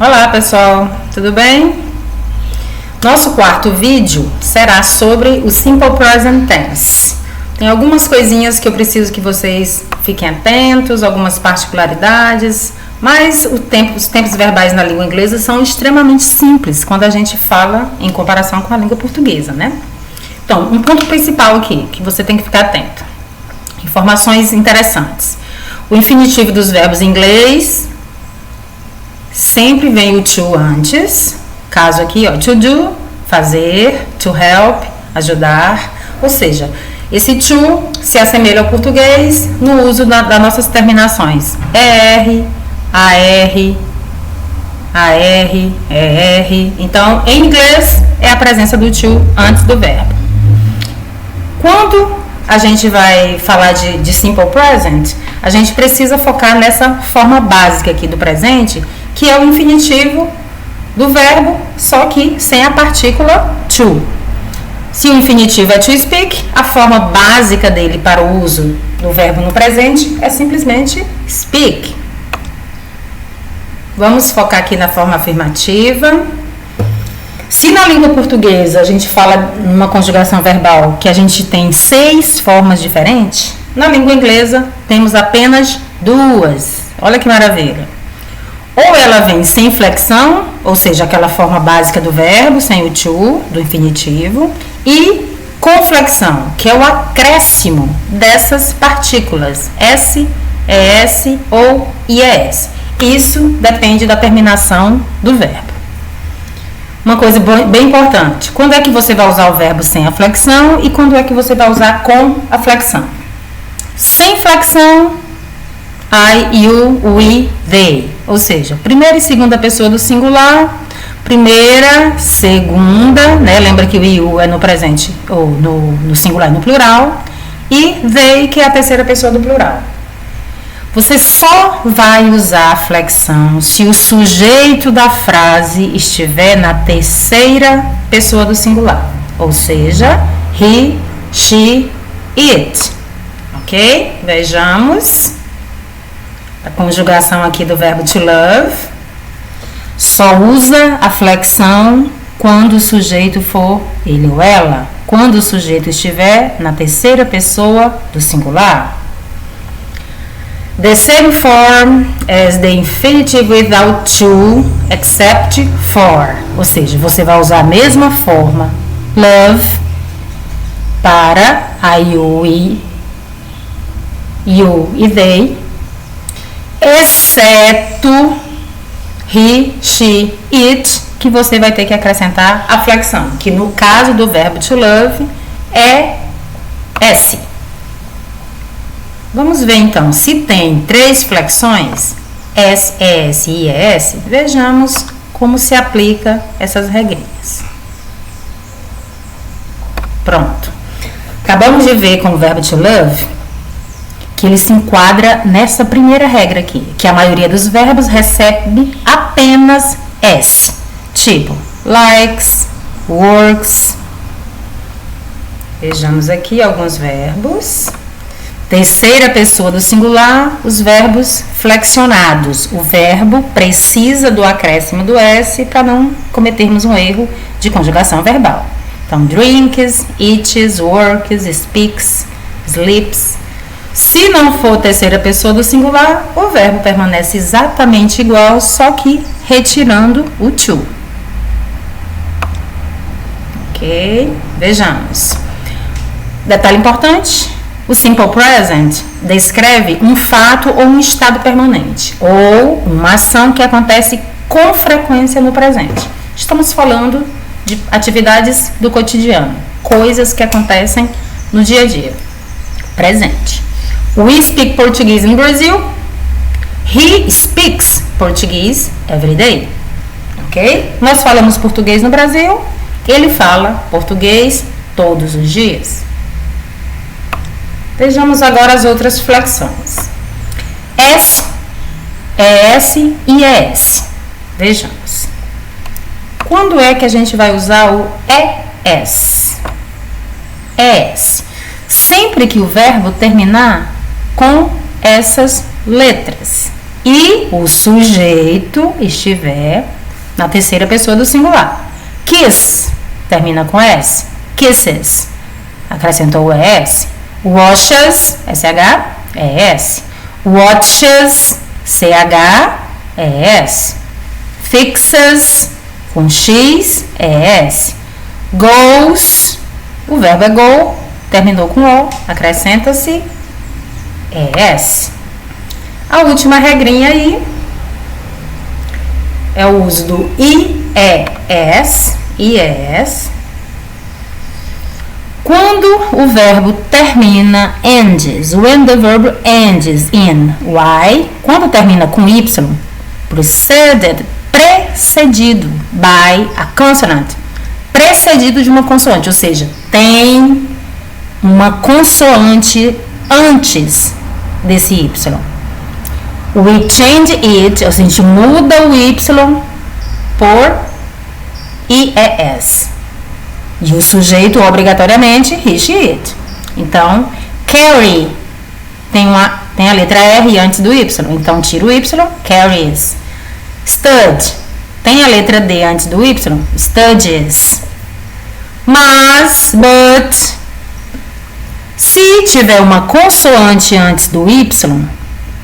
Olá pessoal, tudo bem? Nosso quarto vídeo será sobre o Simple Present Tense. Tem algumas coisinhas que eu preciso que vocês fiquem atentos, algumas particularidades, mas os tempos verbais na língua inglesa são extremamente simples quando a gente fala em comparação com a língua portuguesa, né? Então, um ponto principal aqui que você tem que ficar atento. Informações interessantes. O infinitivo dos verbos em inglês sempre vem o to antes. Caso aqui, ó, to do, fazer, to help, ajudar. Ou seja, esse to se assemelha ao português no uso das nossas terminações ER, AR, ER. Então, em inglês, é a presença do to antes do verbo. Quando a gente vai falar de simple present, a gente precisa focar nessa forma básica aqui do presente, que é o infinitivo do verbo, só que sem a partícula to. Se o infinitivo é to speak, a forma básica dele para o uso do verbo no presente é simplesmente speak. Vamos focar aqui na forma afirmativa. Se na língua portuguesa a gente fala numa conjugação verbal que a gente tem 6 formas diferentes, na língua inglesa temos apenas 2. Olha que maravilha! Ou ela vem sem flexão, ou seja, aquela forma básica do verbo, sem o to, do infinitivo, e com flexão, que é o acréscimo dessas partículas, S, ES ou IES. Isso depende da terminação do verbo. Uma coisa bem importante, quando é que você vai usar o verbo sem a flexão e quando é que você vai usar com a flexão? Sem flexão, I, you, we, they. Ou seja, primeira e segunda pessoa do singular, primeira, segunda, né? Lembra que o you é no presente, ou no singular e no plural, e they, que é a terceira pessoa do plural. Você só vai usar a flexão se o sujeito da frase estiver na terceira pessoa do singular, ou seja, he, she, it. Ok? Vejamos a conjugação aqui do verbo to love. Só usa a flexão quando o sujeito for ele ou ela, quando o sujeito estiver na terceira pessoa do singular. The same form as the infinitive without to, except for. Ou seja, você vai usar a mesma forma, love, para I, you e they, exceto he, she, it, que você vai ter que acrescentar a flexão, que no caso do verbo to love é S. Vamos ver então, se tem 3 flexões, S, ES e IES, vejamos como se aplica essas regrinhas. Pronto. Acabamos de ver com o verbo to love que ele se enquadra nessa primeira regra aqui, que a maioria dos verbos recebe apenas S, tipo likes, works. Vejamos aqui alguns verbos. Terceira pessoa do singular, os verbos flexionados. O verbo precisa do acréscimo do S para não cometermos um erro de conjugação verbal. Então, drinks, eats, works, speaks, sleeps. Se não for terceira pessoa do singular, o verbo permanece exatamente igual, só que retirando o to. Ok? Vejamos. Detalhe importante. O simple present descreve um fato ou um estado permanente, ou uma ação que acontece com frequência no presente. Estamos falando de atividades do cotidiano, coisas que acontecem no dia a dia. Presente. We speak Portuguese in Brazil. He speaks Portuguese every day. Ok? Nós falamos português no Brasil. Ele fala português todos os dias. Vejamos agora as outras flexões. S, ES e ES. Vejamos. Quando é que a gente vai usar o ES? ES. Sempre que o verbo terminar com essas letras. e o sujeito estiver na terceira pessoa do singular. Kiss termina com S. Kisses. Acrescentou o ES. Washes, SH, ES. Watches, CH, ES. Fixes, com X, ES. Goes, o verbo é go, terminou com O, acrescenta-se ES. A última regrinha aí é o uso do IES, quando o verbo termina ends, when the verb ends in Y, quando termina com Y, precedido by a consonant, precedido de uma consoante, ou seja, tem uma consoante antes desse Y. We change it, a gente muda o Y por IES. E o sujeito, obrigatoriamente, he, she, it. Então, carry tem a letra R antes do Y. Então, tira o Y, carries. Stud tem a letra D antes do Y. Studies. Mas, but, se tiver uma consoante antes do Y,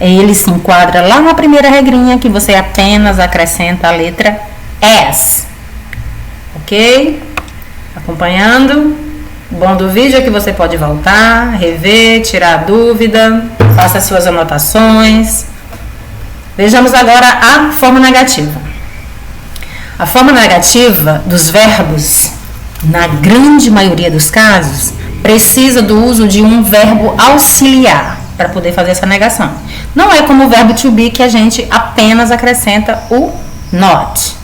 ele se enquadra lá na primeira regrinha que você apenas acrescenta a letra S. Ok? Acompanhando? O bom do vídeo é que você pode voltar, rever, tirar dúvida, faça suas anotações. Vejamos agora a forma negativa. A forma negativa dos verbos, na grande maioria dos casos, precisa do uso de um verbo auxiliar para poder fazer essa negação. Não é como o verbo to be, que a gente apenas acrescenta o not.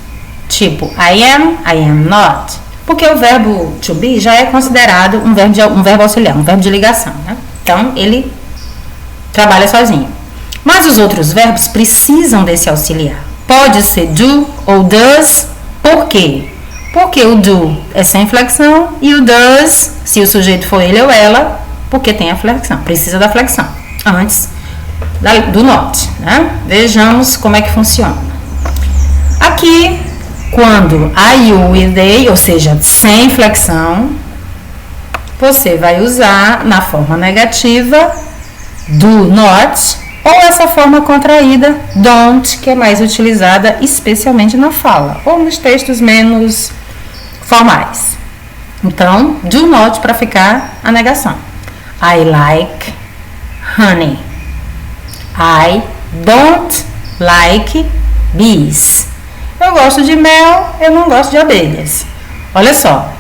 Tipo, I am not. Porque o verbo to be já é considerado um verbo auxiliar, um verbo de ligação, né? Então, ele trabalha sozinho. Mas os outros verbos precisam desse auxiliar. Pode ser do ou does. Por quê? Porque o do é sem flexão e o does, se o sujeito for ele ou ela, porque tem a flexão, precisa da flexão antes do not, né? Vejamos como é que funciona. Aqui, quando I, you e they, ou seja, sem flexão, você vai usar na forma negativa do not ou essa forma contraída don't, que é mais utilizada especialmente na fala ou nos textos menos formais. Então, do not para ficar a negação. I like honey. I don't like bees. Eu gosto de mel, eu não gosto de abelhas. Olha só,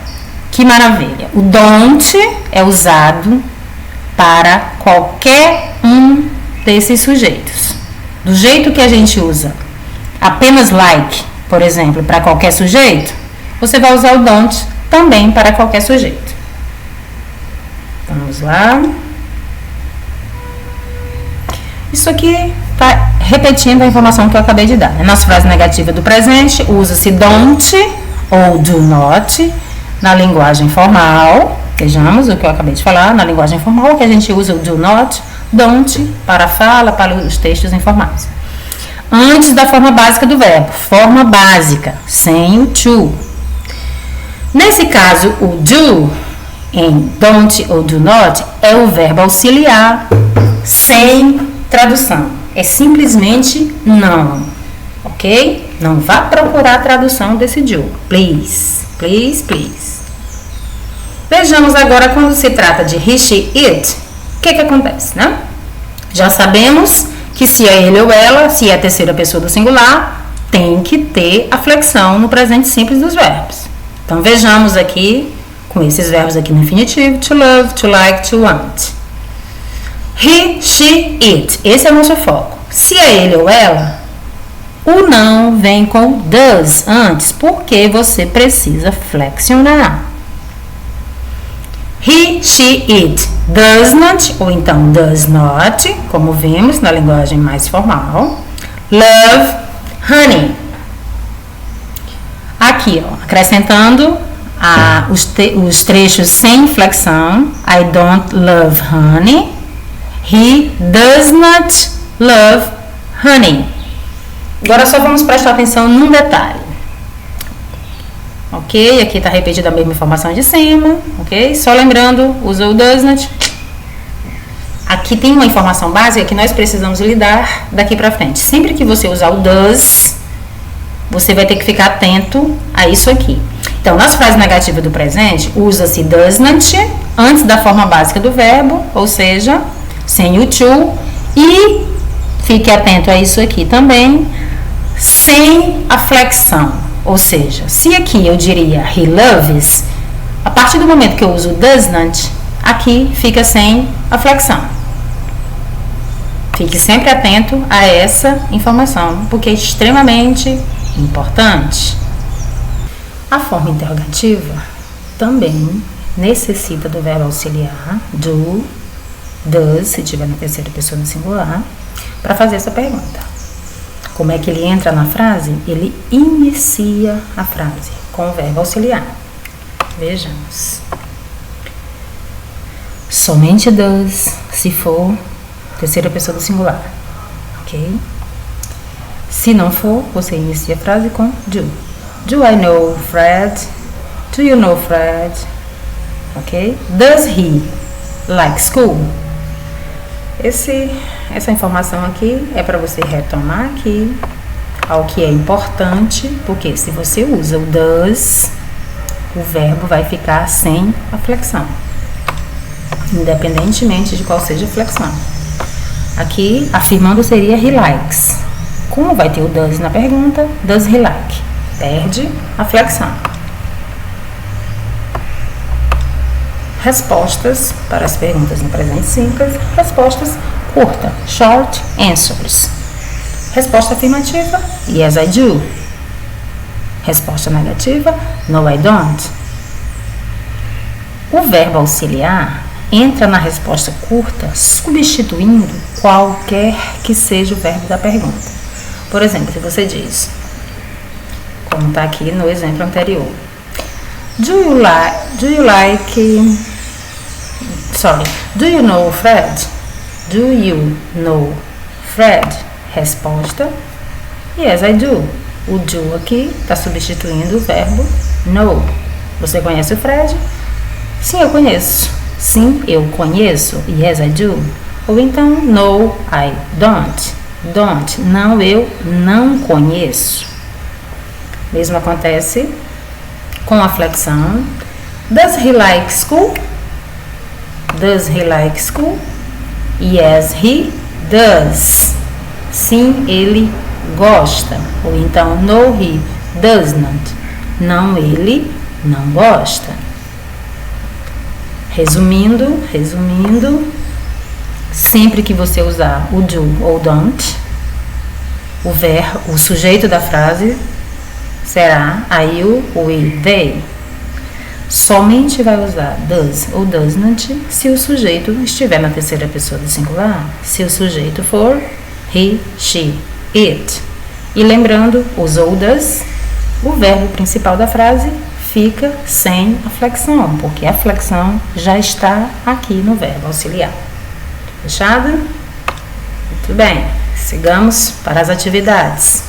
que maravilha. O don't é usado para qualquer um desses sujeitos. Do jeito que a gente usa apenas like, por exemplo, para qualquer sujeito, você vai usar o don't também para qualquer sujeito. Vamos lá. Isso aqui está repetindo a informação que eu acabei de dar. Nas frases negativas do presente, usa-se don't ou do not na linguagem formal. Vejamos o que eu acabei de falar. Na linguagem formal, que a gente usa o do not, don't para a fala, para os textos informais. Antes da forma básica do verbo. Forma básica, sem o to. Nesse caso, o do em don't ou do not é o verbo auxiliar sem tradução. É simplesmente não. Ok? Não vá procurar a tradução desse do. Please, please, please. Vejamos agora quando se trata de he, she, it. O que acontece, né? Já sabemos que se é ele ou ela, se é a terceira pessoa do singular, tem que ter a flexão no presente simples dos verbos. Então, vejamos aqui, com esses verbos aqui no infinitivo, to love, to like, to want. He, she, it. Esse é o nosso foco. Se é ele ou ela, o não vem com does antes, porque você precisa flexionar. He, she, it does not, ou então does not, como vimos na linguagem mais formal. Love, honey. Aqui, ó, acrescentando os trechos sem flexão. I don't love honey. He does not love honey. Agora só vamos prestar atenção num detalhe. Ok? Aqui está repetida a mesma informação de cima. Ok? Só lembrando, usa o does not. Aqui tem uma informação básica que nós precisamos lidar daqui para frente. Sempre que você usar o does, você vai ter que ficar atento a isso aqui. Então, nas frases negativas do presente, usa-se does not antes da forma básica do verbo, ou seja, sem o to, e fique atento a isso aqui também, sem a flexão. Ou seja, se aqui eu diria he loves, a partir do momento que eu uso does not, aqui fica sem a flexão. Fique sempre atento a essa informação, porque é extremamente importante. A forma interrogativa também necessita do verbo auxiliar do, does, se tiver na terceira pessoa no singular, para fazer essa pergunta. Como é que ele entra na frase? Ele inicia a frase com o verbo auxiliar. Vejamos. Somente does se for terceira pessoa do singular, ok? Se não for, você inicia a frase com do. Do I know Fred? Do you know Fred? Ok? Does he like school? Essa informação aqui é para você retomar aqui ao que é importante, porque se você usa o does, o verbo vai ficar sem a flexão, independentemente de qual seja a flexão. Aqui, afirmando seria he likes. Como vai ter o does na pergunta, does he like? Perde a flexão. Respostas para as perguntas no presente simples. Respostas curta, short answers. Resposta afirmativa, yes I do. Resposta negativa, no I don't. O verbo auxiliar entra na resposta curta substituindo qualquer que seja o verbo da pergunta. Por exemplo, se você diz, como está aqui no exemplo anterior, do you know Fred? Do you know Fred? Resposta, yes I do. O do aqui está substituindo o verbo know. Você conhece o Fred? Sim, eu conheço. Sim, eu conheço. Yes, I do. Ou então, no, I don't. Don't. Não, eu não conheço. Mesmo acontece com a flexão. Does he like school? Does he like school? Yes, he does. Sim, ele gosta. Ou então, no, he does not. Não, ele não gosta. Resumindo, sempre que você usar o do ou don't, o sujeito da frase será I, you, we, they. Somente vai usar does ou does not se o sujeito estiver na terceira pessoa do singular, se o sujeito for he, she, it. E lembrando, usou o does, o verbo principal da frase fica sem a flexão, porque a flexão já está aqui no verbo auxiliar. Fechado? Muito bem, sigamos para as atividades.